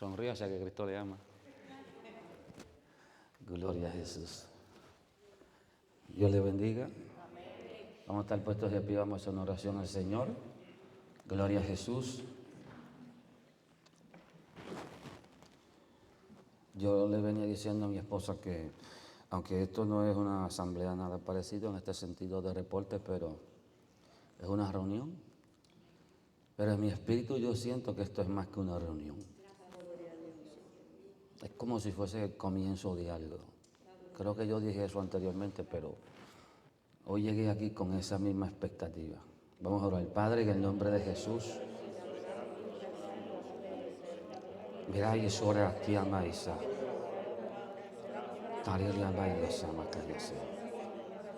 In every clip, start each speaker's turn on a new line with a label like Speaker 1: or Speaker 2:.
Speaker 1: Sonríase que Cristo le ama. Gloria a Jesús. Dios le bendiga. Vamos a estar puestos de pie, vamos a hacer una oración al Señor. Gloria a Jesús. Yo le venía diciendo a mi esposa que, aunque esto no es una asamblea nada parecido en este sentido de reporte, pero es una reunión. Pero en mi espíritu yo siento que esto es más que una reunión. Es como si fuese el comienzo de algo. Creo que yo dije eso anteriormente, pero hoy llegué aquí con esa misma expectativa. Vamos a orar. Padre, en el nombre de Jesús. Mira, y es hora aquí a Maisa.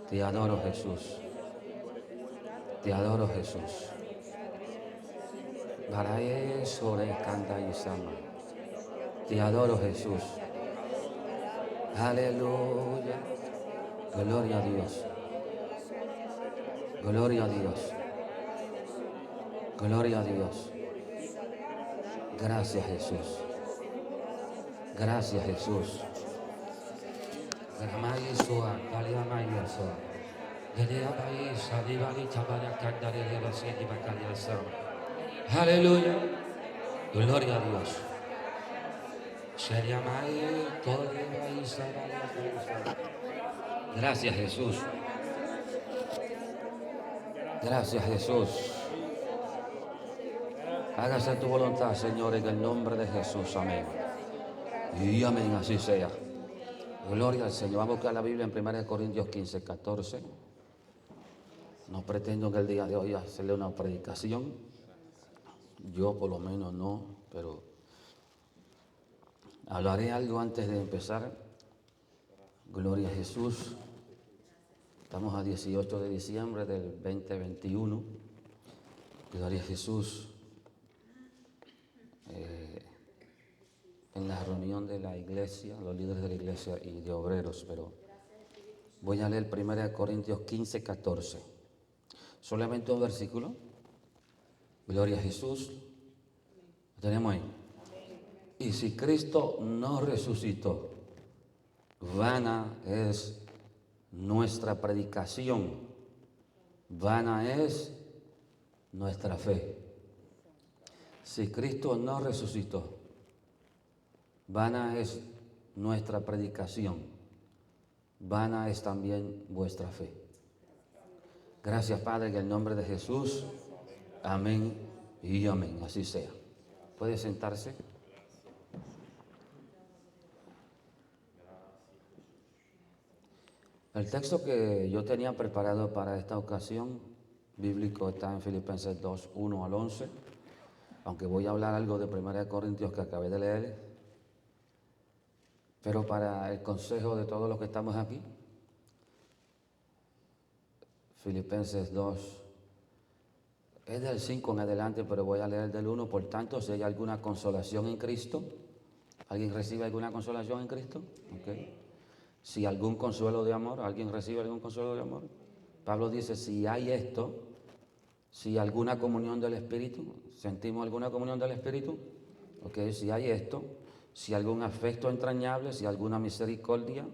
Speaker 1: Te adoro, Jesús. Te adoro, Jesús. Te adoro, Jesús. Aleluya. Gloria a Dios. Gloria a Dios. Gloria a Dios. Gracias, Jesús. Gracias, Jesús. Aleluya. Gloria a Dios. Gracias, Jesús. Gracias, Jesús. Hágase tu voluntad, Señor, en el nombre de Jesús. Amén. Y amén, así sea. Gloria al Señor. Vamos a buscar la Biblia en 1 Corintios 15, 14. No pretendo en el día de hoy hacerle una predicación. Yo por lo menos no, pero hablaré algo antes de empezar. Gloria a Jesús. Estamos a 18 de diciembre del 2021. Gloria a Jesús. En la reunión de la iglesia, los líderes de la iglesia y de obreros, pero voy a leer 1 Corintios 15, 14. Solamente un versículo. Gloria a Jesús. ¿Lo tenemos ahí? Y si Cristo no resucitó, vana es nuestra predicación, vana es nuestra fe. Si Cristo no resucitó, vana es nuestra predicación, vana es también vuestra fe. Gracias, Padre, en el nombre de Jesús. Amén y amén. Así sea. ¿Puede sentarse? El texto que yo tenía preparado para esta ocasión bíblico está en Filipenses 2, 1 al 11. Aunque voy a hablar algo de 1 Corintios que acabé de leer. Pero para el consejo de todos los que estamos aquí, Filipenses 2, es del 5 en adelante, pero voy a leer del 1. Por tanto, si hay alguna consolación en Cristo, ¿alguien recibe alguna consolación en Cristo? Okay. Si algún consuelo de amor, ¿alguien recibe algún consuelo de amor? Pablo dice, si hay esto, si alguna comunión del Espíritu, ¿sentimos alguna comunión del Espíritu? Ok, si hay esto, si algún afecto entrañable, si alguna misericordia,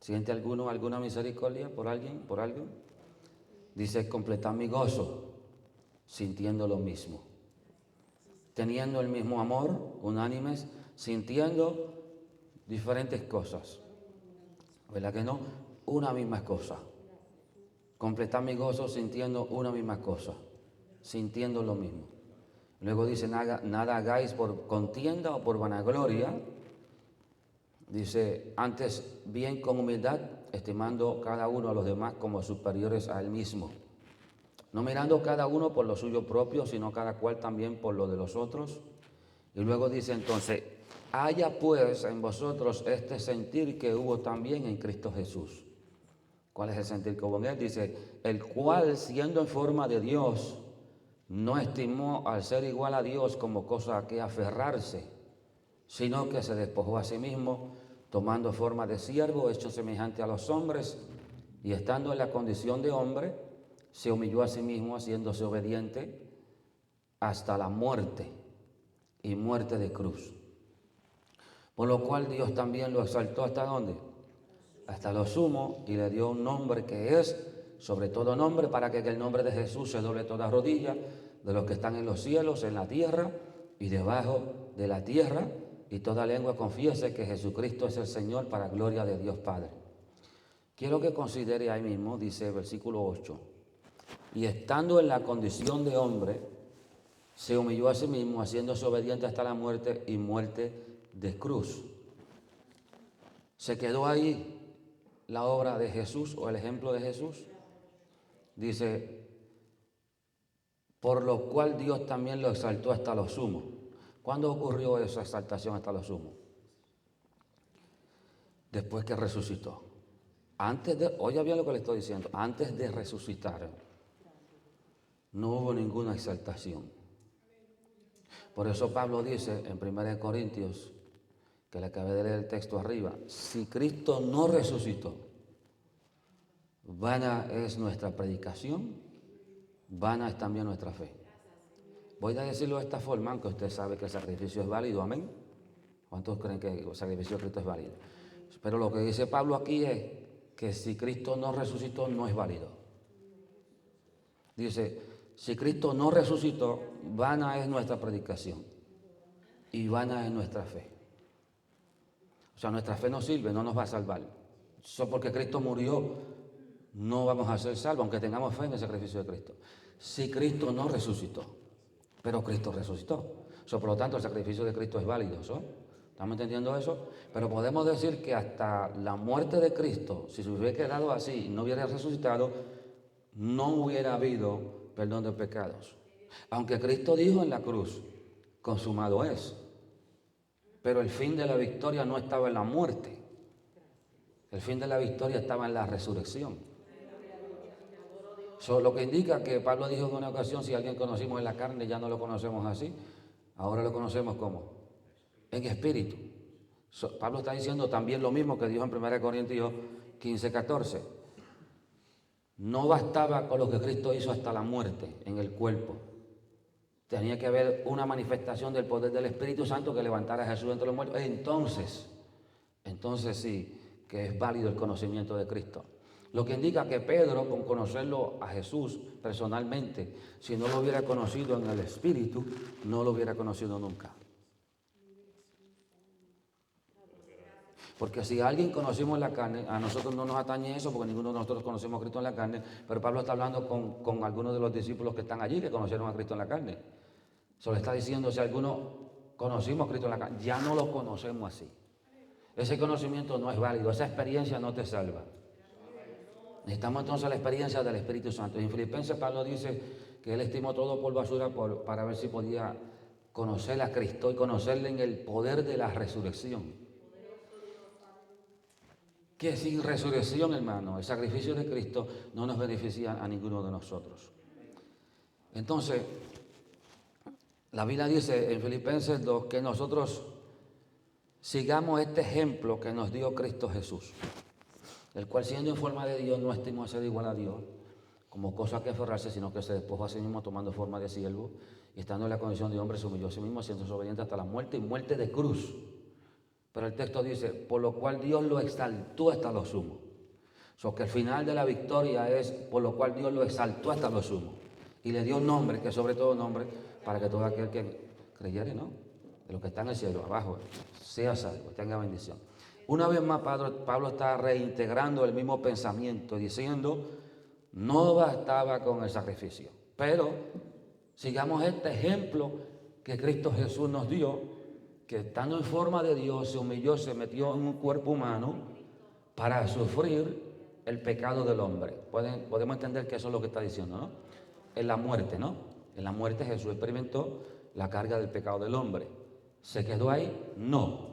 Speaker 1: ¿siente alguno alguna misericordia por alguien, por algo? Dice, completad mi gozo, sintiendo lo mismo, teniendo el mismo amor, unánimes, sintiendo diferentes cosas, ¿verdad que no? Una misma cosa. Completad mi gozo sintiendo una misma cosa, sintiendo lo mismo. Luego dice, nada hagáis por contienda o por vanagloria. Dice, antes bien con humildad, estimando cada uno a los demás como superiores a él mismo. No mirando cada uno por lo suyo propio, sino cada cual también por lo de los otros. Y luego dice entonces, haya pues en vosotros este sentir que hubo también en Cristo Jesús. ¿Cuál es el sentir que hubo en él? Dice, el cual siendo en forma de Dios, no estimó al ser igual a Dios como cosa a que aferrarse, sino que se despojó a sí mismo, tomando forma de siervo, hecho semejante a los hombres, y estando en la condición de hombre, se humilló a sí mismo, haciéndose obediente hasta la muerte, y muerte de cruz. Por lo cual Dios también lo exaltó ¿hasta dónde? Hasta lo sumo, y le dio un nombre que es sobre todo nombre, para que en el nombre de Jesús se doble toda rodilla de los que están en los cielos, en la tierra y debajo de la tierra, y toda lengua confiese que Jesucristo es el Señor, para gloria de Dios Padre. Quiero que considere ahí mismo, dice versículo 8, y estando en la condición de hombre, se humilló a sí mismo, haciéndose obediente hasta la muerte, y muerte de cruz. Se quedó ahí la obra de Jesús o el ejemplo de Jesús. Dice, por lo cual Dios también lo exaltó hasta lo sumo. ¿Cuándo ocurrió esa exaltación hasta lo sumo? Después que resucitó. Oiga bien lo que le estoy diciendo, antes de resucitar no hubo ninguna exaltación. Por eso Pablo dice en 1 Corintios, que le acabé de leer el texto arriba, si Cristo no resucitó, vana es nuestra predicación, vana es también nuestra fe. Voy a decirlo de esta forma, aunque usted sabe que el sacrificio es válido, amén. ¿Cuántos creen que el sacrificio de Cristo es válido? Pero lo que dice Pablo aquí es que si Cristo no resucitó, no es válido. Dice, si Cristo no resucitó, vana es nuestra predicación y vana es nuestra fe. O sea, nuestra fe no sirve, no nos va a salvar. Solo porque Cristo murió, no vamos a ser salvos, aunque tengamos fe en el sacrificio de Cristo. Si Cristo no resucitó, pero Cristo resucitó. Por lo tanto, el sacrificio de Cristo es válido. ¿Estamos entendiendo eso? Pero podemos decir que hasta la muerte de Cristo, si se hubiera quedado así y no hubiera resucitado, no hubiera habido perdón de pecados. Aunque Cristo dijo en la cruz, consumado es. Pero el fin de la victoria no estaba en la muerte. El fin de la victoria estaba en la resurrección. Lo que indica que Pablo dijo en una ocasión, si alguien conocimos en la carne, ya no lo conocemos así. Ahora lo conocemos ¿cómo? En espíritu. Pablo está diciendo también lo mismo que dijo en 1 Corintios 15:14. No bastaba con lo que Cristo hizo hasta la muerte en el cuerpo. Tenía que haber una manifestación del poder del Espíritu Santo que levantara a Jesús entre los muertos. Entonces sí, que es válido el conocimiento de Cristo. Lo que indica que Pedro, con conocerlo a Jesús personalmente, si no lo hubiera conocido en el Espíritu, no lo hubiera conocido nunca. Porque si a alguien conocimos en la carne, a nosotros no nos atañe eso, porque ninguno de nosotros conocemos a Cristo en la carne, pero Pablo está hablando con algunos de los discípulos que están allí, que conocieron a Cristo en la carne. Se le está diciendo, si alguno conocimos a Cristo en la carne, ya no lo conocemos así. Ese conocimiento no es válido, esa experiencia no te salva. Necesitamos entonces la experiencia del Espíritu Santo. En Filipenses Pablo dice que él estimó todo por basura para ver si podía conocer a Cristo y conocerle en el poder de la resurrección. Que sin resurrección, hermano, el sacrificio de Cristo no nos beneficia a ninguno de nosotros. Entonces, la Biblia dice en Filipenses 2 que nosotros sigamos este ejemplo que nos dio Cristo Jesús, el cual siendo en forma de Dios no estimó ser igual a Dios como cosa que aferrarse, sino que se despojó a sí mismo tomando forma de siervo y estando en la condición de hombre se humilló a sí mismo, siendo obediente hasta la muerte y muerte de cruz. Pero el texto dice, por lo cual Dios lo exaltó hasta lo sumo. Que el final de la victoria es por lo cual Dios lo exaltó hasta lo sumo. Y le dio un nombre, que sobre todo nombre, para que todo aquel que creyere, ¿no? De lo que está en el cielo, abajo, sea salvo, tenga bendición. Una vez más, Pablo está reintegrando el mismo pensamiento, diciendo, no bastaba con el sacrificio, pero sigamos este ejemplo que Cristo Jesús nos dio, que estando en forma de Dios se humilló, se metió en un cuerpo humano para sufrir el pecado del hombre. Podemos entender que eso es lo que está diciendo, ¿no? En la muerte, ¿no? En la muerte Jesús experimentó la carga del pecado del hombre. ¿Se quedó ahí? No.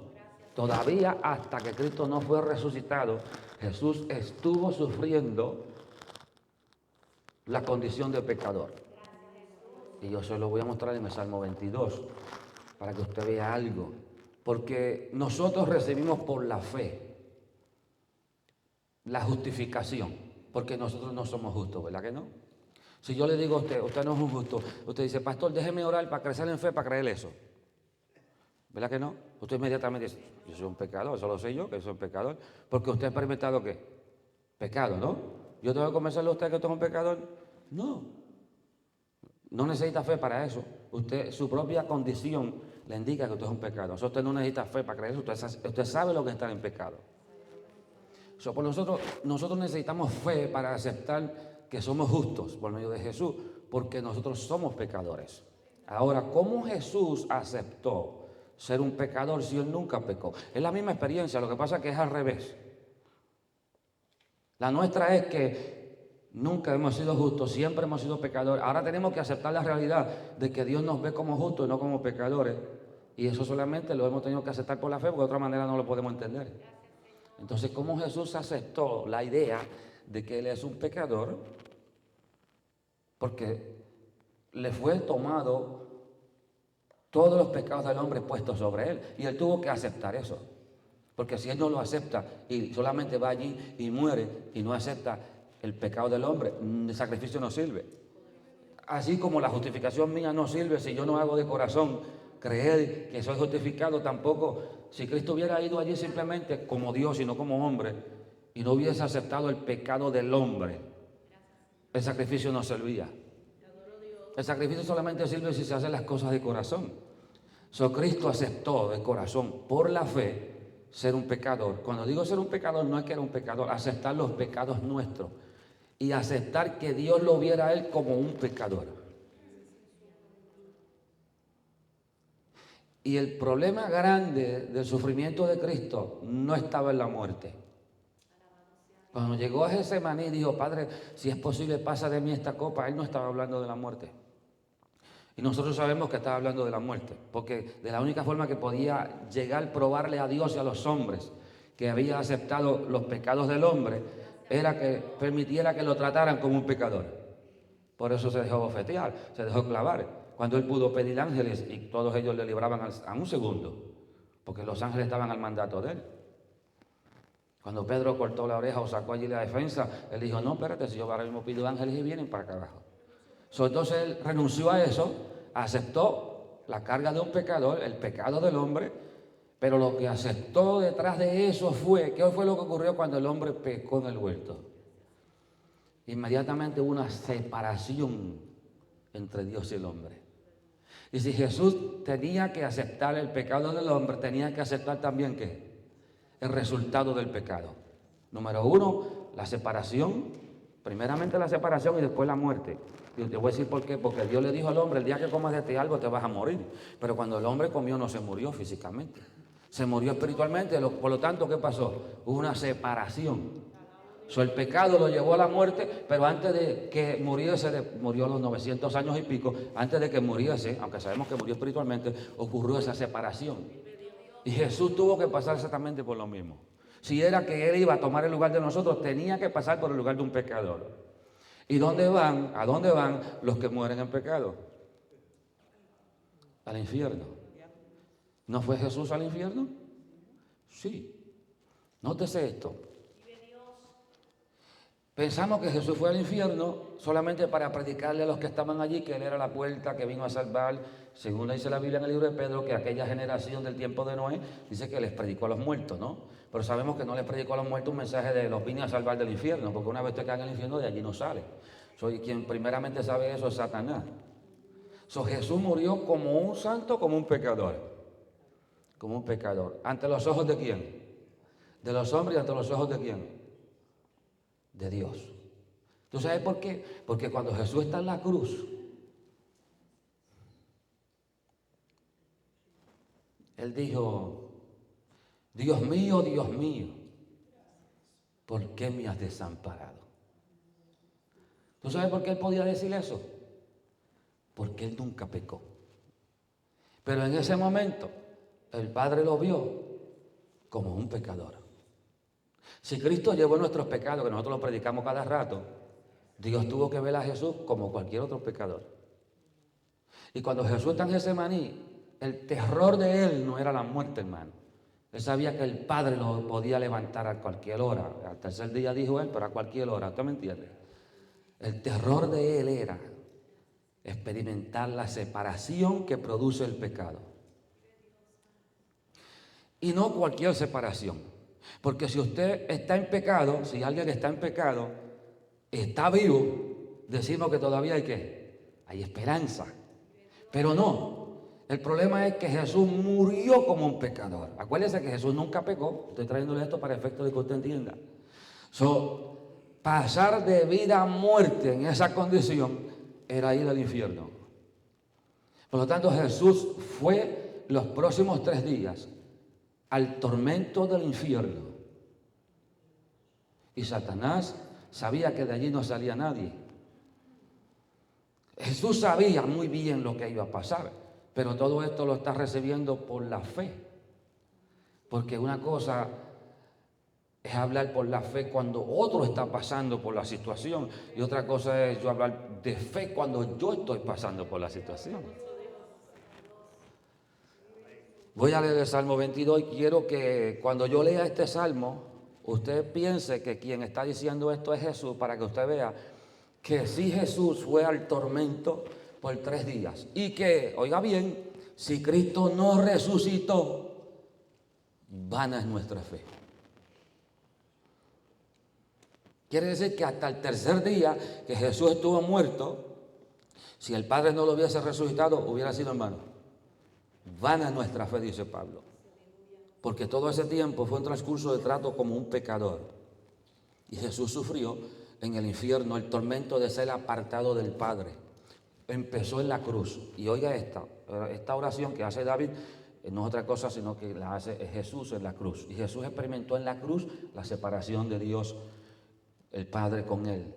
Speaker 1: Todavía hasta que Cristo no fue resucitado, Jesús estuvo sufriendo la condición de pecador. Y yo se lo voy a mostrar en el Salmo 22. Para que usted vea algo, porque nosotros recibimos por la fe la justificación, porque nosotros no somos justos, ¿verdad que no? Si yo le digo a usted no es un justo, usted dice, pastor, déjeme orar para crecer en fe, para creer eso. ¿Verdad que no? Usted inmediatamente dice, yo soy un pecador, eso lo sé yo, que soy un pecador. Porque usted ha experimentado ¿qué? Pecado, ¿no? ¿Yo tengo que convencerle a usted que usted es un pecador? No. No necesita fe para eso. Usted, su propia condición le indica que usted es un pecador. Usted no necesita fe para creer eso. Usted sabe lo que es estar en pecado. Por nosotros necesitamos fe para aceptar que somos justos por medio de Jesús, porque nosotros somos pecadores. Ahora, ¿cómo Jesús aceptó ser un pecador si Él nunca pecó? Es la misma experiencia, lo que pasa es que es al revés. La nuestra es que nunca hemos sido justos, siempre hemos sido pecadores. Ahora tenemos que aceptar la realidad de que Dios nos ve como justos y no como pecadores. Y eso solamente lo hemos tenido que aceptar por la fe, porque de otra manera no lo podemos entender. Entonces, ¿cómo Jesús aceptó la idea de que Él es un pecador? Porque le fue tomado todos los pecados del hombre puestos sobre Él. Y Él tuvo que aceptar eso. Porque si Él no lo acepta y solamente va allí y muere y no acepta el pecado del hombre, el sacrificio no sirve. Así como la justificación mía no sirve si yo no hago de corazón creer que soy justificado, tampoco si Cristo hubiera ido allí simplemente como Dios y no como hombre y no hubiese aceptado el pecado del hombre, el sacrificio no servía. El sacrificio solamente sirve si se hacen las cosas de corazón. Cristo aceptó de corazón, por la fe, ser un pecador. Cuando digo ser un pecador, no es que era un pecador, aceptar los pecados nuestros y aceptar que Dios lo viera a Él como un pecador. Y el problema grande del sufrimiento de Cristo no estaba en la muerte. Cuando llegó a Getsemaní, dijo, Padre, si es posible, pasa de mí esta copa. Él no estaba hablando de la muerte. Y nosotros sabemos que estaba hablando de la muerte, porque de la única forma que podía llegar a probarle a Dios y a los hombres que había aceptado los pecados del hombre, era que permitiera que lo trataran como un pecador. Por eso se dejó bofetear, se dejó clavar. Cuando él pudo pedir ángeles y todos ellos le libraban a un segundo, porque los ángeles estaban al mandato de él. Cuando Pedro cortó la oreja o sacó allí la defensa, él dijo, no, espérate, si yo ahora mismo pido ángeles y vienen para acá abajo. Entonces él renunció a eso, aceptó la carga de un pecador, el pecado del hombre, pero lo que aceptó detrás de eso fue, ¿qué fue lo que ocurrió cuando el hombre pecó en el huerto? Inmediatamente hubo una separación entre Dios y el hombre. Y si Jesús tenía que aceptar el pecado del hombre, tenía que aceptar también ¿qué? El resultado del pecado. Número uno, la separación. Primeramente la separación y después la muerte. Y te voy a decir por qué. Porque Dios le dijo al hombre, el día que comas de este árbol te vas a morir. Pero cuando el hombre comió no se murió físicamente. Se murió espiritualmente. Por lo tanto, ¿qué pasó? Hubo una separación. El pecado lo llevó a la muerte, pero antes de que muriese, murió a los 900 años y pico, antes de que muriese, aunque sabemos que murió espiritualmente, ocurrió esa separación. Y Jesús tuvo que pasar exactamente por lo mismo. Si era que Él iba a tomar el lugar de nosotros, tenía que pasar por el lugar de un pecador. ¿Y dónde van? ¿A dónde van los que mueren en pecado? Al infierno. ¿No fue Jesús al infierno? Sí. Nótese esto. Pensamos que Jesús fue al infierno solamente para predicarle a los que estaban allí que Él era la puerta que vino a salvar. Según dice la Biblia en el libro de Pedro, que aquella generación del tiempo de Noé dice que les predicó a los muertos, ¿no? Pero sabemos que no les predicó a los muertos un mensaje de los vine a salvar del infierno, porque una vez te caen en el infierno, de allí no sale. Quien primeramente sabe eso es Satanás. Jesús murió como un santo, como un pecador. Como un pecador. ¿Ante los ojos de quién? De los hombres. ¿Y ante los ojos de quién? De Dios. ¿Tú sabes por qué? Porque cuando Jesús está en la cruz, Él dijo, Dios mío, ¿por qué me has desamparado? ¿Tú sabes por qué Él podía decir eso? Porque Él nunca pecó. Pero en ese momento, el Padre lo vio como un pecador. Si Cristo llevó nuestros pecados, que nosotros los predicamos cada rato, Dios tuvo que ver a Jesús como cualquier otro pecador. Y cuando Jesús está en Getsemaní, el terror de Él no era la muerte, hermano. Él sabía que el Padre lo podía levantar a cualquier hora. Al tercer día dijo Él, pero a cualquier hora. ¿Usted me entiende? El terror de Él era experimentar la separación que produce el pecado. Y no cualquier separación. Porque si usted está en pecado, si alguien está en pecado, está vivo, decimos que todavía hay ¿qué? Hay esperanza. Pero no. El problema es que Jesús murió como un pecador. Acuérdense que Jesús nunca pecó. Estoy trayéndole esto para efecto de que usted entienda. Pasar de vida a muerte en esa condición era ir al infierno. Por lo tanto, Jesús fue los próximos 3 días al tormento del infierno. Y Satanás sabía que de allí no salía nadie. Jesús sabía muy bien lo que iba a pasar, pero todo esto lo está recibiendo por la fe. Porque una cosa es hablar por la fe cuando otro está pasando por la situación, y otra cosa es yo hablar de fe cuando yo estoy pasando por la situación. Voy a leer el Salmo 22 y quiero que cuando yo lea este Salmo, usted piense que quien está diciendo esto es Jesús, para que usted vea que sí, Jesús fue al tormento por 3 días. Y que, oiga bien, si Cristo no resucitó, vana es nuestra fe. Quiere decir que hasta el 3er día que Jesús estuvo muerto, si el Padre no lo hubiese resucitado, hubiera sido en vano. Vana nuestra fe, dice Pablo. Porque todo ese tiempo fue un transcurso de trato como un pecador. Y Jesús sufrió en el infierno el tormento de ser apartado del Padre. Empezó en la cruz. Y oiga esta oración que hace David, no es otra cosa sino que la hace Jesús en la cruz. Y Jesús experimentó en la cruz la separación de Dios, el Padre, con él.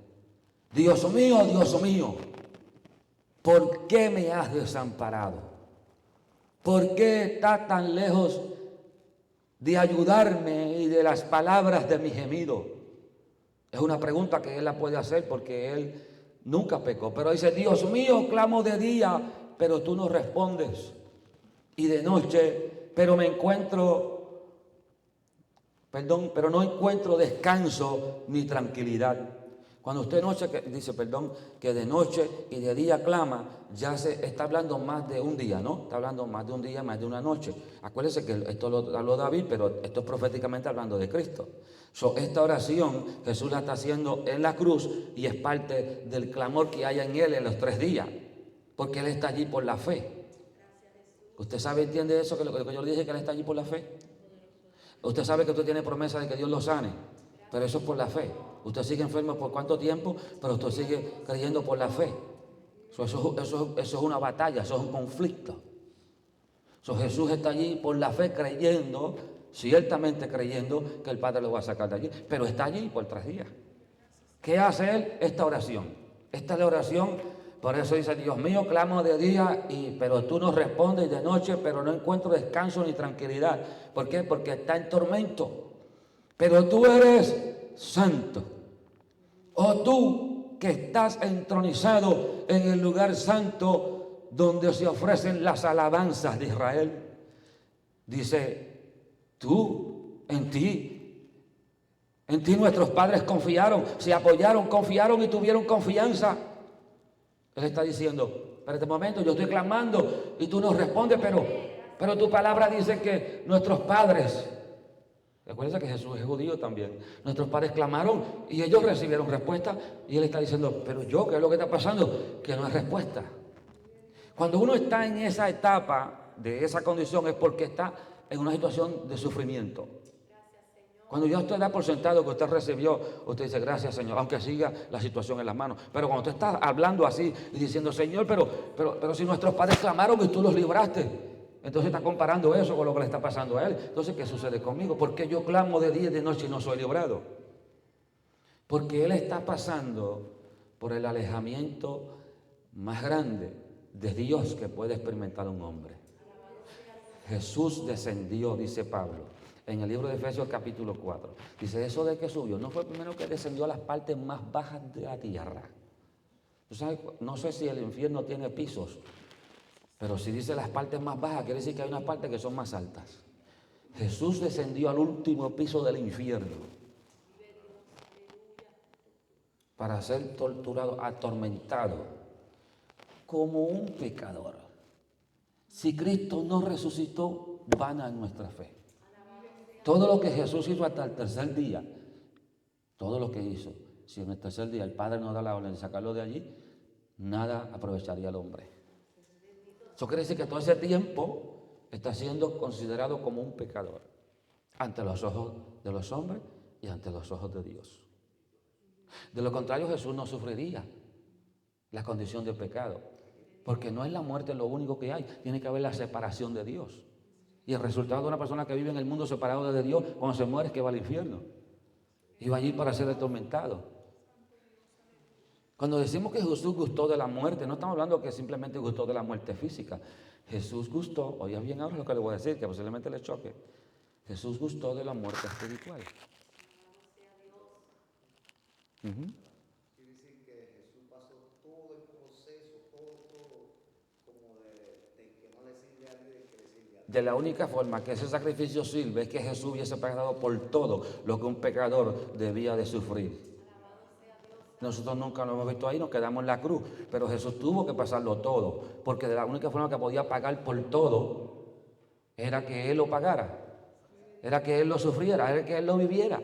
Speaker 1: Dios mío, ¿por qué me has desamparado? ¿Por qué estás tan lejos de ayudarme y de las palabras de mi gemido? Es una pregunta que él la puede hacer porque él nunca pecó. Pero dice, Dios mío, clamo de día, pero tú no respondes. Y de noche, pero no encuentro descanso ni tranquilidad. Cuando usted que de noche y de día clama, ya se está hablando más de un día, ¿no? Está hablando más de un día, más de una noche. Acuérdense que esto lo habló David, pero esto es proféticamente hablando de Cristo. Esta oración Jesús la está haciendo en la cruz y es parte del clamor que hay en él en los 3 días, porque él está allí por la fe. ¿Usted sabe, entiende eso, que lo que yo le dije, que él está allí por la fe? Usted sabe que usted tiene promesa de que Dios lo sane, pero eso es por la fe. Usted sigue enfermo por cuánto tiempo, pero usted sigue creyendo por la fe. Eso es una batalla, eso es un conflicto. Jesús está allí por la fe creyendo, ciertamente creyendo que el Padre lo va a sacar de allí, pero está allí por 3 días. ¿Qué hace él? Esta oración. Esta es la oración, por eso dice, Dios mío, clamo de día, pero tú no respondes, y de noche, pero no encuentro descanso ni tranquilidad. ¿Por qué? Porque está en tormento. Pero tú eres santo. O tú que estás entronizado en el lugar santo donde se ofrecen las alabanzas de Israel. Dice, en ti nuestros padres confiaron, se apoyaron, confiaron y tuvieron confianza. Él está diciendo, para este momento yo estoy clamando y tú no respondes, pero tu palabra dice que nuestros padres, recuerda que Jesús es judío también, nuestros padres clamaron y ellos recibieron respuesta, y él está diciendo, pero yo, ¿qué es lo que está pasando? Que no hay respuesta. Cuando uno está en esa etapa de esa condición es porque está en una situación de sufrimiento. Cuando ya usted da por sentado que usted recibió, usted dice, gracias, Señor, aunque siga la situación en las manos. Pero cuando usted está hablando así y diciendo, Señor, pero si nuestros padres clamaron y tú los libraste, entonces está comparando eso con lo que le está pasando a él. Entonces, ¿qué sucede conmigo? ¿Por qué yo clamo de día y de noche y no soy librado? Porque él está pasando por el alejamiento más grande de Dios que puede experimentar un hombre. Jesús descendió, dice Pablo, en el libro de Efesios capítulo 4. Dice, eso de que subió, no fue primero que descendió a las partes más bajas de la tierra. ¿Tú sabes? No sé si el infierno tiene pisos, pero si dice las partes más bajas, quiere decir que hay unas partes que son más altas. Jesús descendió al último piso del infierno para ser torturado, atormentado, como un pecador. Si Cristo no resucitó, vana es nuestra fe. Todo lo que Jesús hizo hasta el tercer día, todo lo que hizo, si en el tercer día el Padre no da la orden de sacarlo de allí, nada aprovecharía al hombre. Eso quiere decir que todo ese tiempo está siendo considerado como un pecador ante los ojos de los hombres y ante los ojos de Dios. De lo contrario, Jesús no sufriría la condición de pecado, porque no es la muerte lo único que hay, tiene que haber la separación de Dios. Y el resultado de una persona que vive en el mundo separado de Dios, cuando se muere es que va al infierno y va allí para ser atormentado. Cuando decimos que Jesús gustó de la muerte, no estamos hablando que simplemente gustó de la muerte física. Jesús gustó, oigan bien ahora lo que le voy a decir, que posiblemente le choque. Jesús gustó de la muerte espiritual. Uh-huh.
Speaker 2: Quiere decir que Jesús pasó todo el proceso, todo, como de que no le sirve a Dios y que le sirve a Dios.
Speaker 1: De la única forma que ese sacrificio sirve es que Jesús hubiese pagado por todo lo que un pecador debía de sufrir. Nosotros nunca lo hemos visto ahí, nos quedamos en la cruz, pero Jesús tuvo que pasarlo todo, porque de la única forma que podía pagar por todo era que Él lo pagara, era que Él lo sufriera, era que Él lo viviera.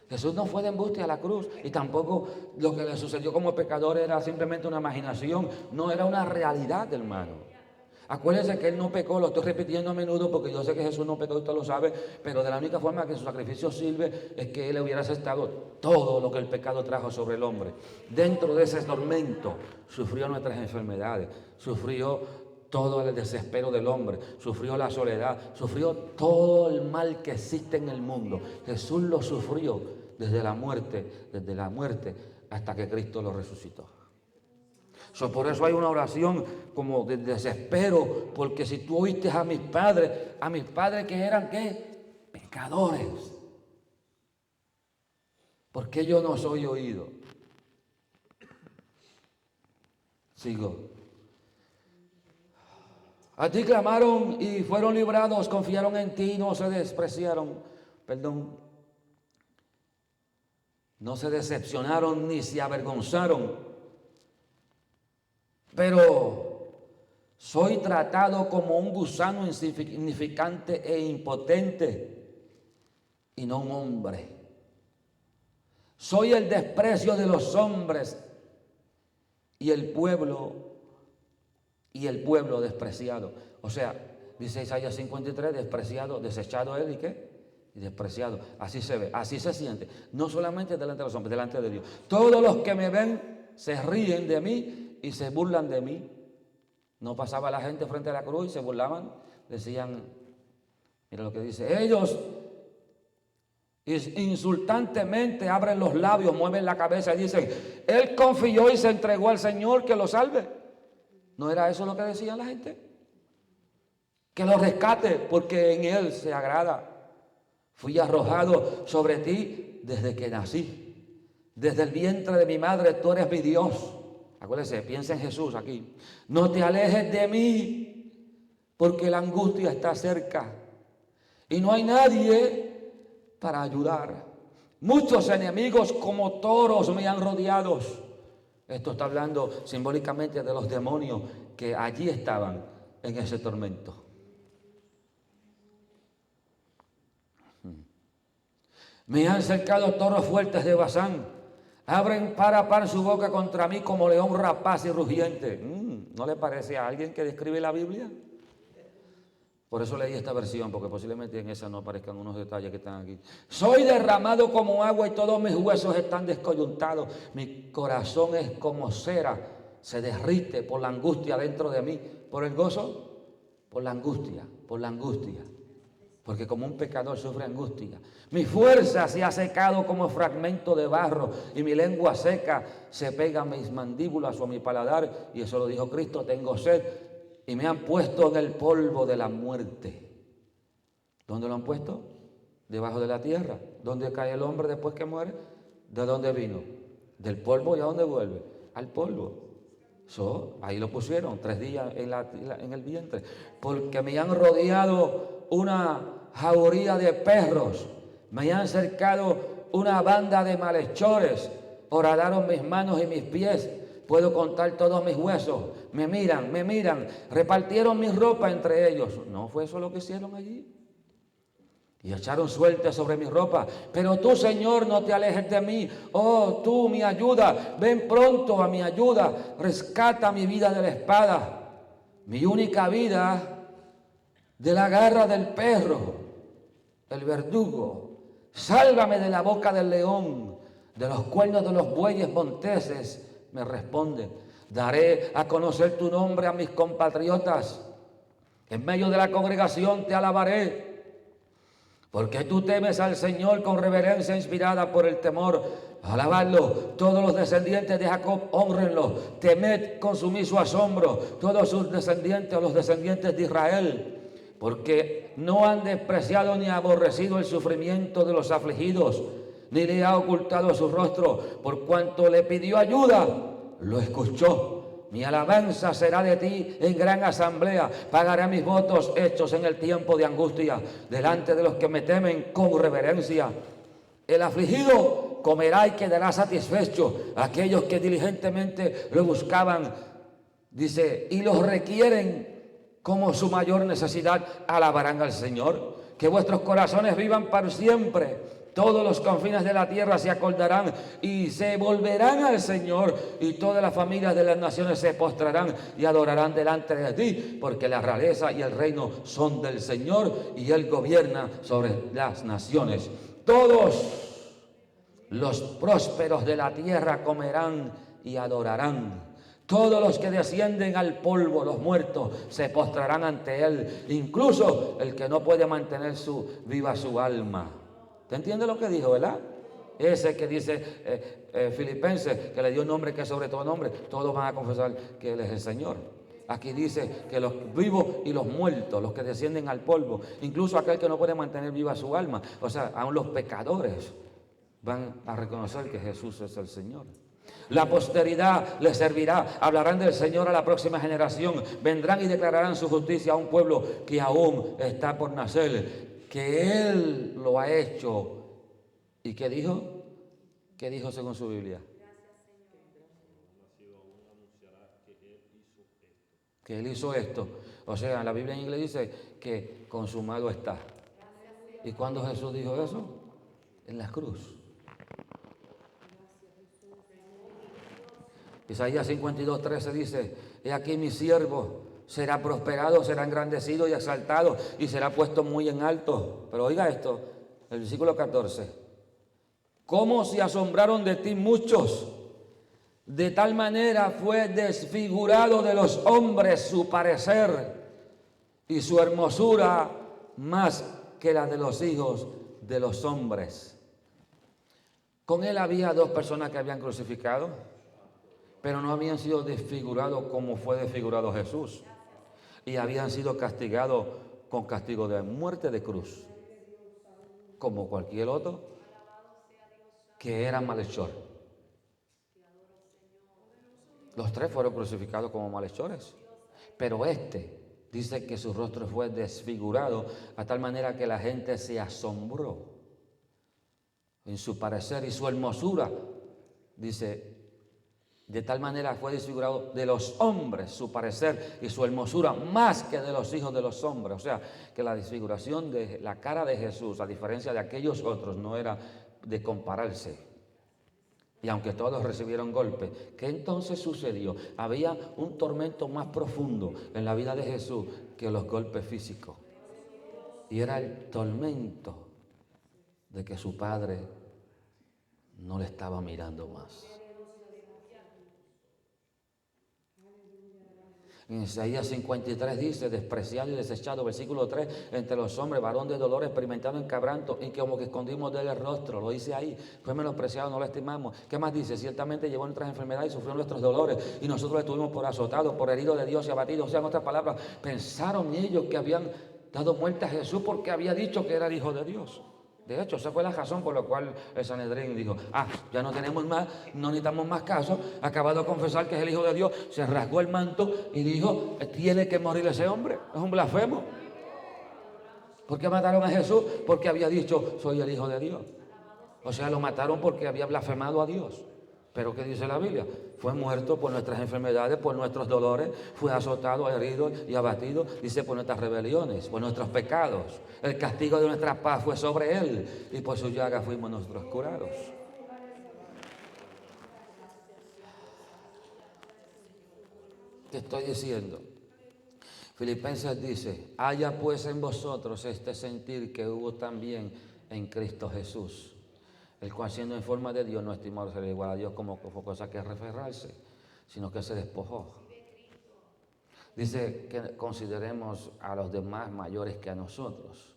Speaker 1: Jesús no fue de embuste a la cruz y tampoco lo que le sucedió como pecador era simplemente una imaginación, no era una realidad, hermano. Acuérdense que Él no pecó, lo estoy repitiendo a menudo porque yo sé que Jesús no pecó y usted lo sabe, pero de la única forma que su sacrificio sirve es que Él hubiera aceptado todo lo que el pecado trajo sobre el hombre. Dentro de ese tormento sufrió nuestras enfermedades, sufrió todo el desespero del hombre, sufrió la soledad, sufrió todo el mal que existe en el mundo. Jesús lo sufrió desde la muerte hasta que Cristo lo resucitó. Por eso hay una oración como de desespero, porque si tú oíste a mis padres que eran ¿qué? Pecadores, ¿por qué yo no soy oído? Sigo. A ti clamaron y fueron librados, confiaron en ti y no se despreciaron, no se decepcionaron ni se avergonzaron. Pero soy tratado como un gusano insignificante e impotente y no un hombre. Soy el desprecio de los hombres y el pueblo despreciado. O sea, dice Isaías 53, despreciado, desechado él y ¿qué? Y despreciado. Así se ve, así se siente. No solamente delante de los hombres, delante de Dios. Todos los que me ven se ríen de mí y se burlan de mí. No pasaba la gente frente a la cruz y se burlaban. Decían, mira lo que dice, ellos insultantemente abren los labios, mueven la cabeza y dicen, Él confió y se entregó al Señor que lo salve. ¿No era eso lo que decían la gente? Que lo rescate porque en Él se agrada. Fui arrojado sobre ti desde que nací. Desde el vientre de mi madre tú eres mi Dios. Acuérdese, piensa en Jesús aquí. No te alejes de mí, porque la angustia está cerca y no hay nadie para ayudar. Muchos enemigos como toros me han rodeado. Esto está hablando simbólicamente de los demonios que allí estaban en ese tormento. Me han cercado toros fuertes de Basán. Abren par a par su boca contra mí como león rapaz y rugiente. ¿No le parece a alguien que describe la Biblia? Por eso leí esta versión, porque posiblemente en esa no aparezcan unos detalles que están aquí. Soy derramado como agua y todos mis huesos están descoyuntados. Mi corazón es como cera, se derrite por la angustia dentro de mí. ¿Por el gozo? Por la angustia, por la angustia. Porque como un pecador sufre angustia. Mi fuerza se ha secado como fragmento de barro y mi lengua seca se pega a mis mandíbulas o a mi paladar. Y eso lo dijo Cristo, tengo sed y me han puesto en el polvo de la muerte. ¿Dónde lo han puesto? Debajo de la tierra. ¿Dónde cae el hombre después que muere? ¿De dónde vino? Del polvo. ¿Y a dónde vuelve? Al polvo. Ahí lo pusieron 3 días en el vientre. Porque me han rodeado una jauría de perros, me han cercado una banda de malhechores, horadaron mis manos y mis pies, puedo contar todos mis huesos, me miran, repartieron mi ropa entre ellos. ¿No fue eso lo que hicieron allí? y echaron suerte sobre mi ropa. Pero tú, Señor, no te alejes de mí. Oh, tú, mi ayuda, ven pronto a mi ayuda. Rescata mi vida de la espada, mi única vida de la garra del perro, el verdugo. Sálvame de la boca del león, de los cuernos de los bueyes monteses. Me responde: daré a conocer tu nombre a mis compatriotas. En medio de la congregación te alabaré. Porque tú temes al Señor con reverencia inspirada por el temor. Alabadlo, todos los descendientes de Jacob, honrenlo. Temed con sumiso asombro todos sus descendientes, o los descendientes de Israel. Porque no han despreciado ni aborrecido el sufrimiento de los afligidos, ni le ha ocultado su rostro. Por cuanto le pidió ayuda, lo escuchó. Mi alabanza será de ti en gran asamblea. Pagaré mis votos hechos en el tiempo de angustia, delante de los que me temen con reverencia. El afligido comerá y quedará satisfecho. Aquellos que diligentemente lo buscaban, dice, y los requieren como su mayor necesidad, alabarán al Señor. Que vuestros corazones vivan para siempre. Todos los confines de la tierra se acordarán y se volverán al Señor, y todas las familias de las naciones se postrarán y adorarán delante de ti, porque la realeza y el reino son del Señor, y Él gobierna sobre las naciones. Todos los prósperos de la tierra comerán y adorarán. Todos los que descienden al polvo, los muertos, se postrarán ante Él, incluso el que no puede mantener viva su alma. ¿Te entiende lo que dijo, verdad? Ese que dice Filipenses, que le dio un nombre que es sobre todo nombre, todos van a confesar que Él es el Señor. Aquí dice que los vivos y los muertos, los que descienden al polvo, incluso aquel que no puede mantener viva su alma, o sea, aún los pecadores van a reconocer que Jesús es el Señor. La posteridad les servirá, hablarán del Señor a la próxima generación, vendrán y declararán su justicia a un pueblo que aún está por nacer, que Él lo ha hecho. ¿Y qué dijo? ¿Qué dijo según su Biblia? Que Él hizo esto. O sea, la Biblia en inglés dice que consumado está. ¿Y cuándo Jesús dijo eso? En la cruz. Isaías 52:13 dice: he aquí mi siervo, será prosperado, será engrandecido y exaltado, y será puesto muy en alto. Pero oiga esto, el versículo 14. ¿Cómo se asombraron de ti muchos? De tal manera fue desfigurado de los hombres su parecer, y su hermosura más que la de los hijos de los hombres. Con él había dos personas que habían crucificado, pero no habían sido desfigurados como fue desfigurado Jesús. Y habían sido castigados con castigo de muerte de cruz, como cualquier otro que era malhechor. Los tres fueron crucificados como malhechores, pero este dice que su rostro fue desfigurado a tal manera que la gente se asombró en su parecer y su hermosura. Dice, de tal manera fue desfigurado de los hombres su parecer y su hermosura más que de los hijos de los hombres. O sea, que la desfiguración de la cara de Jesús, a diferencia de aquellos otros, no era de compararse. Y aunque todos recibieron golpes, ¿qué entonces sucedió? Había un tormento más profundo en la vida de Jesús que los golpes físicos. Y era el tormento de que su padre no le estaba mirando más. En Isaías 53 dice: despreciado y desechado, versículo 3, entre los hombres, varón de dolor, experimentado en quebranto, y como que escondimos de él el rostro. Lo dice ahí, fue menospreciado, no lo estimamos. ¿Qué más dice? Ciertamente llevó nuestras enfermedades y sufrió nuestros dolores, y nosotros le estuvimos por azotados, por heridos de Dios y abatidos. O sea, en otras palabras, pensaron ellos que habían dado muerte a Jesús porque había dicho que era el Hijo de Dios. De hecho, esa fue la razón por la cual el Sanedrín dijo: ya no tenemos más, no necesitamos más casos, acaba de confesar que es el Hijo de Dios, se rasgó el manto y dijo: tiene que morir ese hombre, es un blasfemo. ¿Por qué mataron a Jesús? Porque había dicho: soy el Hijo de Dios. O sea, lo mataron porque había blasfemado a Dios. Pero ¿qué dice la Biblia? Fue muerto por nuestras enfermedades, por nuestros dolores, fue azotado, herido y abatido, dice, por nuestras rebeliones, por nuestros pecados. El castigo de nuestra paz fue sobre él y por su llaga fuimos nosotros curados. ¿Qué estoy diciendo? Filipenses dice, haya pues en vosotros este sentir que hubo también en Cristo Jesús, el cual siendo en forma de Dios no estimó ser igual a Dios como cosa que referrarse, sino que se despojó. Dice que consideremos a los demás mayores que a nosotros.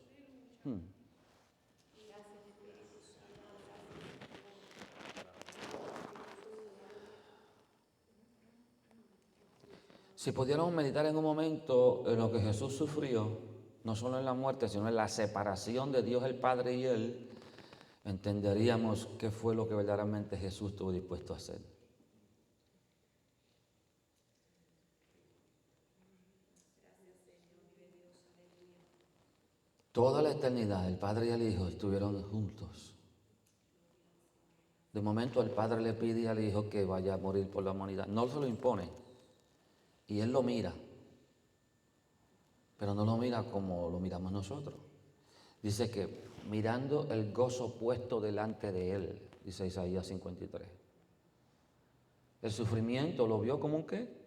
Speaker 1: Si pudiéramos meditar en un momento en lo que Jesús sufrió, no solo en la muerte, sino en la separación de Dios el Padre y Él, entenderíamos qué fue lo que verdaderamente Jesús estuvo dispuesto a hacer. Toda la eternidad el Padre y el Hijo estuvieron juntos. De momento el Padre le pide al Hijo que vaya a morir por la humanidad. No se lo impone. Y Él lo mira. Pero no lo mira como lo miramos nosotros. Dice que mirando el gozo puesto delante de Él, dice Isaías 53. El sufrimiento lo vio como un ¿qué?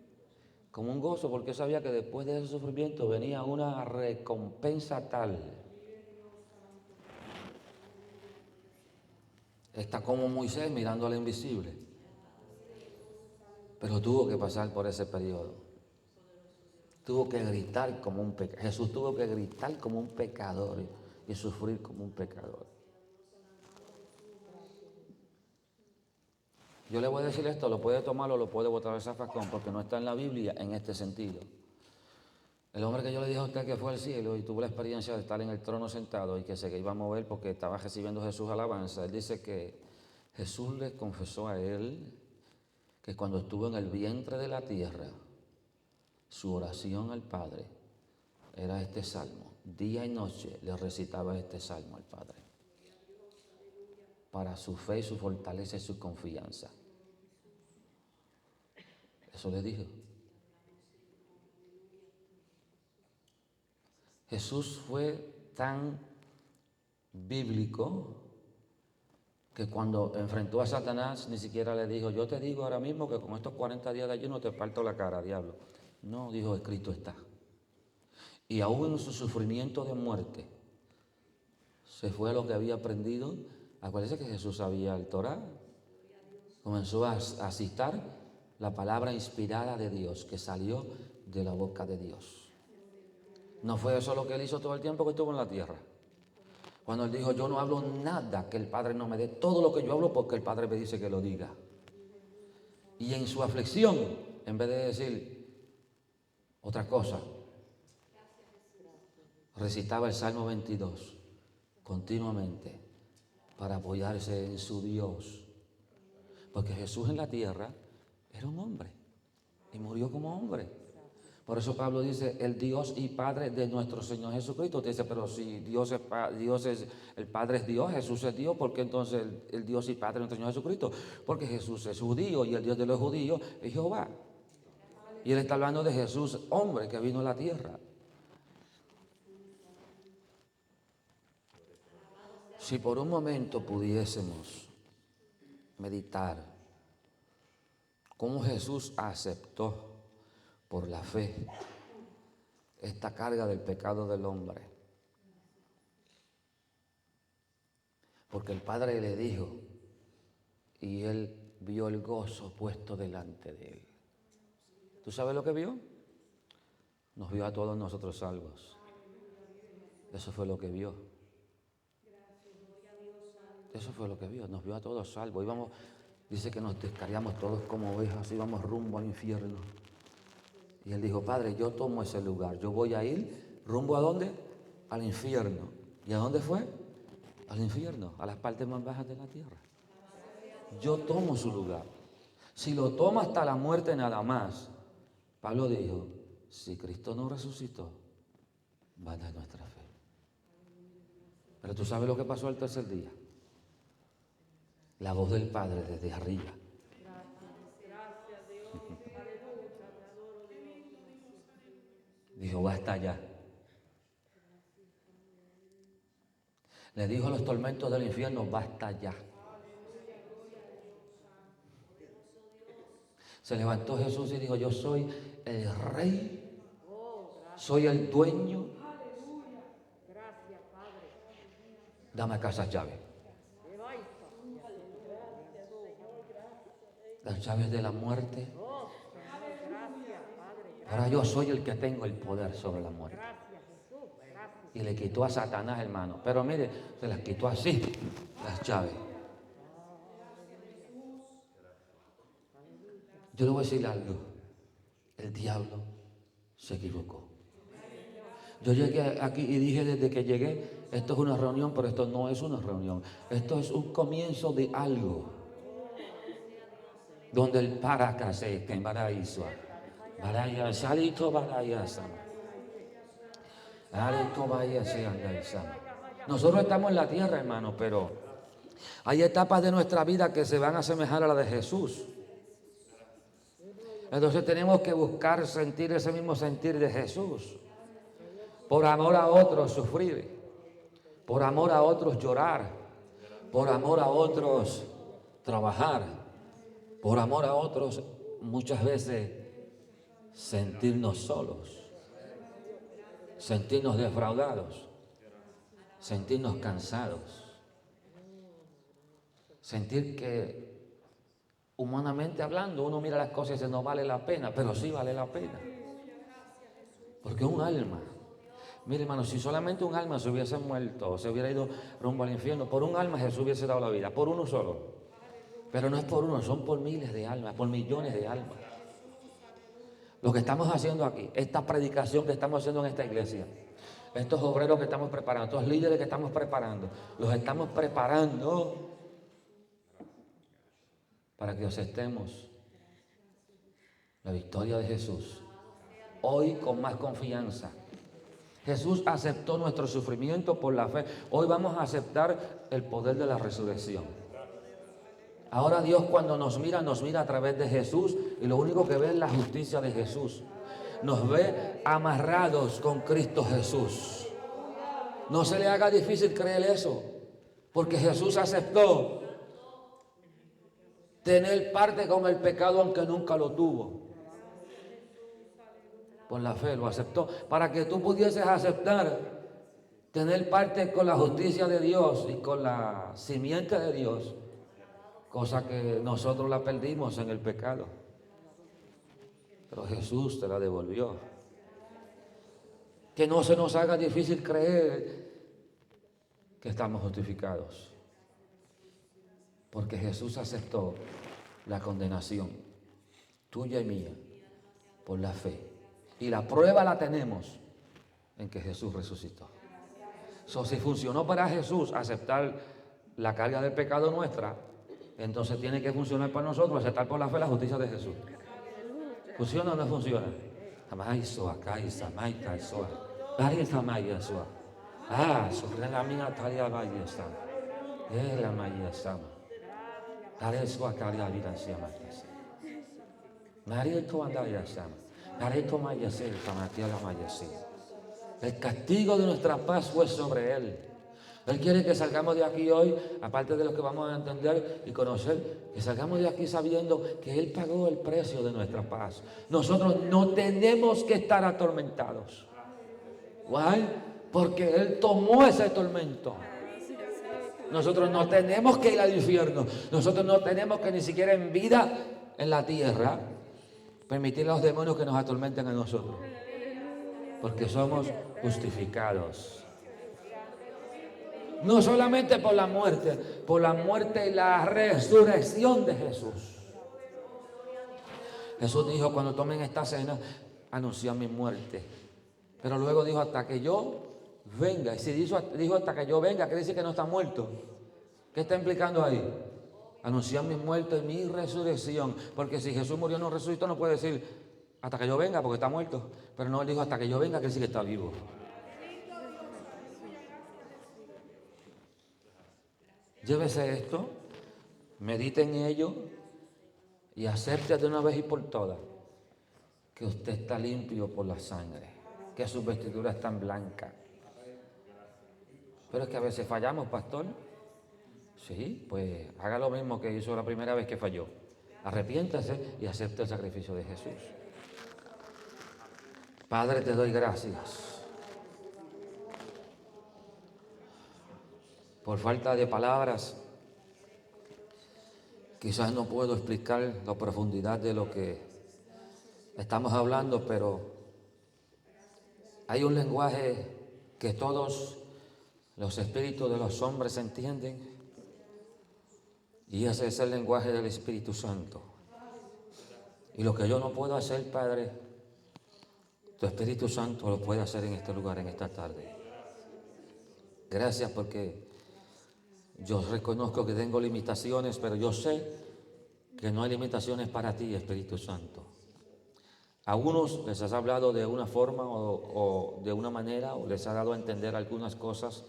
Speaker 1: Como un gozo, porque sabía que después de ese sufrimiento venía una recompensa tal. Está como Moisés mirando al invisible. Pero tuvo que pasar por ese periodo. Tuvo que gritar como un pecador. Jesús tuvo que gritar como un pecador y sufrir como un pecador. Yo le voy a decir esto, lo puede tomar o lo puede botar al zafacón, porque no está en la Biblia en este sentido. El hombre que yo le dije a usted que fue al cielo y tuvo la experiencia de estar en el trono sentado y que se iba a mover porque estaba recibiendo Jesús alabanza, él dice que Jesús le confesó a él que cuando estuvo en el vientre de la tierra, su oración al Padre era este salmo. Día y noche le recitaba este salmo al Padre. Para su fe, su fortaleza y su confianza. Eso le dijo. Jesús fue tan bíblico que cuando enfrentó a Satanás ni siquiera le dijo, yo te digo ahora mismo que con estos 40 días de ayuno te parto la cara, diablo. No, dijo, escrito está. Y aún en su sufrimiento de muerte, se fue a lo que había aprendido. Acuérdense que Jesús sabía el Torá. Comenzó a citar la palabra inspirada de Dios que salió de la boca de Dios. No fue eso lo que él hizo todo el tiempo que estuvo en la tierra. Cuando él dijo, yo no hablo nada que el Padre no me dé, todo lo que yo hablo porque el Padre me dice que lo diga. Y en su aflicción, en vez de decir otra cosa, recitaba el Salmo 22 continuamente para apoyarse en su Dios. Porque Jesús en la tierra era un hombre y murió como hombre. Por eso Pablo dice, el Dios y Padre de nuestro Señor Jesucristo. Te dice, pero si Dios es el Padre es Dios, Jesús es Dios, ¿por qué entonces el Dios y Padre de nuestro Señor Jesucristo? Porque Jesús es judío y el Dios de los judíos es Jehová. Y él está hablando de Jesús, hombre que vino a la tierra. Si por un momento pudiésemos meditar cómo Jesús aceptó por la fe esta carga del pecado del hombre. Porque el Padre le dijo y él vio el gozo puesto delante de él. ¿Tú sabes lo que vio? Nos vio a todos nosotros salvos. Eso fue lo que vio. Eso fue lo que vio. Nos vio a todos salvos. Íbamos, dice que nos descarriamos todos como ovejas, íbamos rumbo al infierno. Y él dijo, Padre, yo tomo ese lugar. Yo voy a ir rumbo ¿a dónde? Al infierno. ¿Y a dónde fue? Al infierno, a las partes más bajas de la tierra. Yo tomo su lugar. Si lo toma hasta la muerte nada más, Pablo dijo, si Cristo no resucitó, vana es nuestra fe. Pero tú sabes lo que pasó al tercer día. La voz del Padre desde arriba dijo, basta ya. Le dijo a los tormentos del infierno, basta ya. Se levantó Jesús y dijo, yo soy el rey, soy el dueño. Dame acá esas llaves. Las llaves de la muerte. Ahora yo soy el que tengo el poder sobre la muerte. Y le quitó a Satanás, hermano. Pero mire, se las quitó así, las llaves. Yo le voy a decir algo. El diablo se equivocó. Yo llegué aquí y dije desde que llegué, esto es una reunión, pero esto no es una reunión. Esto es un comienzo de algo. Donde el paracase, que en Baraíso, Baraya, Salito Baraya Sama. Alito Bahía se anda Sama. Nosotros estamos en la tierra, hermano, pero hay etapas de nuestra vida que se van a asemejar a la de Jesús. Entonces tenemos que buscar sentir ese mismo sentir de Jesús. Por amor a otros sufrir, por amor a otros llorar, por amor a otros trabajar, por amor a otros muchas veces sentirnos solos, sentirnos defraudados, sentirnos cansados, sentir que humanamente hablando uno mira las cosas y dice no vale la pena, pero sí vale la pena, porque un alma. Mire, hermano, si solamente un alma se hubiese muerto, se hubiera ido rumbo al infierno, por un alma Jesús hubiese dado la vida, por uno solo. Pero no es por uno, son por miles de almas, por millones de almas. Lo que estamos haciendo aquí, esta predicación que estamos haciendo en esta iglesia, estos obreros que estamos preparando, estos líderes que estamos preparando, los estamos preparando para que aceptemos la victoria de Jesús. Hoy con más confianza. Jesús aceptó nuestro sufrimiento por la fe. Hoy vamos a aceptar el poder de la resurrección. Ahora Dios cuando nos mira a través de Jesús y lo único que ve es la justicia de Jesús. Nos ve amarrados con Cristo Jesús. No se le haga difícil creer eso, porque Jesús aceptó tener parte con el pecado aunque nunca lo tuvo. Por la fe lo aceptó, para que tú pudieses aceptar tener parte con la justicia de Dios y con la simiente de Dios, cosa que nosotros la perdimos en el pecado, pero Jesús te la devolvió. Que no se nos haga difícil creer que estamos justificados, porque Jesús aceptó la condenación tuya y mía por la fe. Y la prueba la tenemos en que Jesús resucitó. Si funcionó para Jesús aceptar la carga del pecado nuestra, entonces tiene que funcionar para nosotros aceptar por la fe la justicia de Jesús. ¿Funciona o no funciona? Sobre la mía talia vaya está. La maya sama. Areso a calia vida se llama. María tu andaya sama. El castigo de nuestra paz fue sobre Él. Él quiere que salgamos de aquí hoy, aparte de lo que vamos a entender y conocer, que salgamos de aquí sabiendo que Él pagó el precio de nuestra paz. Nosotros no tenemos que estar atormentados. ¿Why? Porque Él tomó ese tormento. Nosotros no tenemos que ir al infierno. Nosotros no tenemos que ni siquiera en vida en la tierra permitir a los demonios que nos atormenten a nosotros, porque somos justificados. No solamente por la muerte y la resurrección de Jesús. Jesús dijo, cuando tomen esta cena, anuncian mi muerte. Pero luego dijo, hasta que yo venga. Y si dijo hasta que yo venga, quiere decir que no está muerto. ¿Qué está implicando ahí? Anunciar mi muerte y mi resurrección. Porque si Jesús murió y no resucitó, no puede decir hasta que yo venga porque está muerto. Pero no, él dijo hasta que yo venga, quiere decir que está vivo. Llévese esto, medite en ello y acepte de una vez y por todas que usted está limpio por la sangre. que sus vestiduras están blancas. Pero es que a veces fallamos, pastor. Sí, pues haga lo mismo que hizo la primera vez que falló. Arrepiéntase y acepte el sacrificio de Jesús. Padre, te doy gracias. Por falta de palabras, quizás no puedo explicar la profundidad de lo que estamos hablando, pero hay un lenguaje que todos los espíritus de los hombres entienden, y ese es el lenguaje del Espíritu Santo. Y lo que yo no puedo hacer, Padre, tu Espíritu Santo lo puede hacer en este lugar, en esta tarde. Gracias, porque yo reconozco que tengo limitaciones, pero yo sé que no hay limitaciones para ti, Espíritu Santo. A unos les has hablado de una forma o de una manera, o les has dado a entender algunas cosas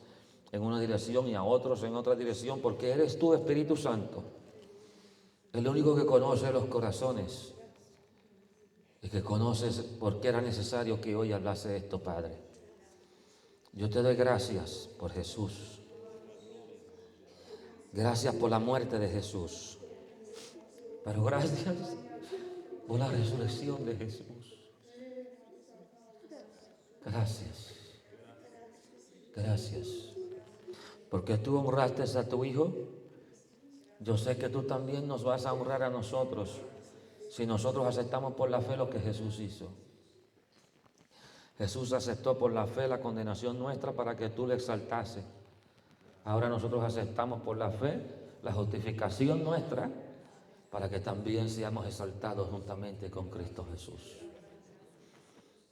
Speaker 1: en una dirección y a otros en otra dirección, porque eres tú, Espíritu Santo, el único que conoce los corazones y que conoces por qué era necesario que hoy hablase esto, Padre. Yo te doy gracias por Jesús. Gracias por la muerte de Jesús. Pero gracias por la resurrección de Jesús. Gracias. Gracias. Porque tú honraste a tu Hijo. Yo sé que tú también nos vas a honrar a nosotros si nosotros aceptamos por la fe lo que Jesús hizo. Jesús aceptó por la fe la condenación nuestra para que tú le exaltases. Ahora nosotros aceptamos por la fe la justificación nuestra para que también seamos exaltados juntamente con Cristo Jesús.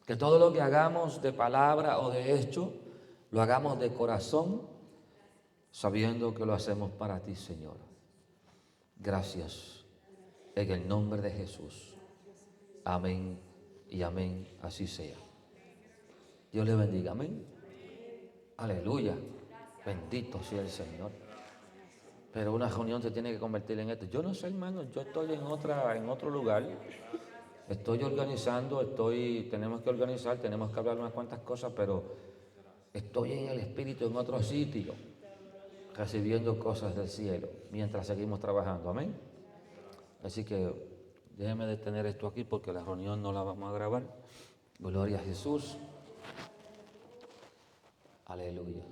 Speaker 1: Que todo lo que hagamos de palabra o de hecho, lo hagamos de corazón, sabiendo que lo hacemos para ti, Señor. Gracias, en el nombre de Jesús. Amén y amén, así sea. Dios le bendiga, amén. Aleluya, bendito sea el Señor. Pero una reunión se tiene que convertir en esto. Yo no sé, hermano, yo estoy en otro lugar. Estoy organizando, tenemos que organizar, tenemos que hablar unas cuantas cosas, pero estoy en el Espíritu en otro sitio, recibiendo cosas del cielo, mientras seguimos trabajando, amén. Así que déjeme detener esto aquí porque la reunión no la vamos a grabar. Gloria a Jesús. Aleluya.